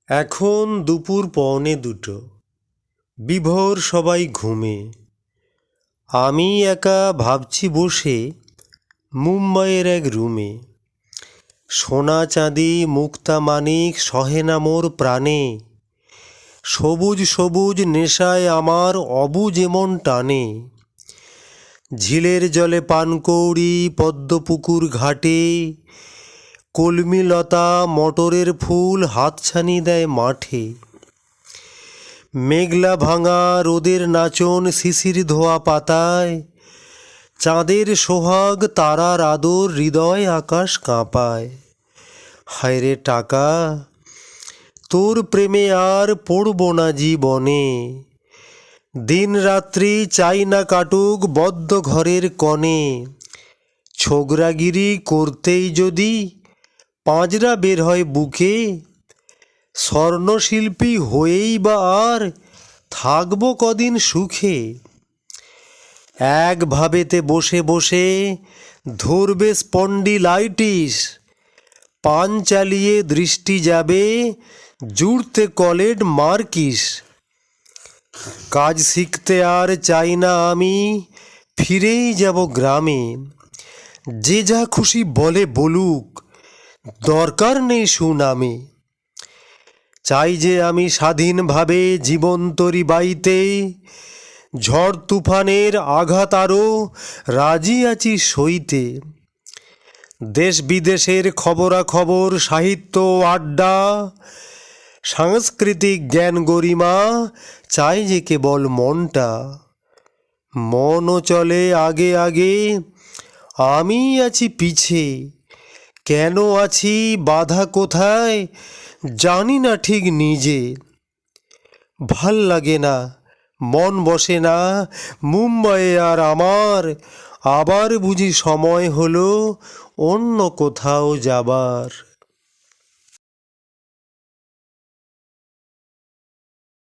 এখন দুপুর পৌনে দুটো, বিভোর সবাই ঘুমে। আমি একা ভাবছি বসে মুম্বাইয়ের এক রুমে। সোনা চাঁদি মুক্তা মানিক সহে না মোর প্রাণে। সবুজ সবুজ নেশায় আমার অবুঝ এমন টানে। ঝিলের জলে পানকৌড়ি পদ্মপুকুর ঘাটে, কলমিলতা মটরের ফুল হাতছানি দেয় মাঠে। মেঘলা ভাঙা রোদের নাচন শিশির ধোয়া পাতায়, চাঁদের সোহাগ তারার আদর হৃদয় আকাশ কাঁপায়। হায়রে টাকা, তোর প্রেমে আর পড়ব না জীবনে। দিন রাত্রি চাই না কাটুক বদ্ধ ঘরের কণে। ছোগরাগিরি করতেই যদি পাঁজরা বের হয় বুকে, স্বর্ণশিল্পী হয়েই বা আর থাকব কদিন সুখে। এক ভাবেতে বসে বসে ধরবে স্পন্ডিলাইটিস, পান চালিয়ে দৃষ্টি যাবে জুড়তে কলেড মার্কিস। কাজ শিখতে আর চাই না আমি, ফিরেই যাব গ্রামে। যে যা খুশি বলে বলুক, দরকার নেই সুনামে। চাই যে আমি স্বাধীনভাবে জীবন তরি বাইতে, ঝড় তুফানের আঘাত আরও রাজি আছি সইতে। দেশ বিদেশের খবরাখবর সাহিত্য আড্ডা, সাংস্কৃতিক জ্ঞান গরিমা চাই যে কেবল মনটা। মনও চলে আগে আগে, আমি আছি পিছে। কেন আছি বাধা কোথায় জানি না ঠিক নিজে। ভাল লাগে না, মন বসে না মুম্বাইয়ে আর আমার। আবার বুঝি সময় হলো অন্য কোথাও যাবার।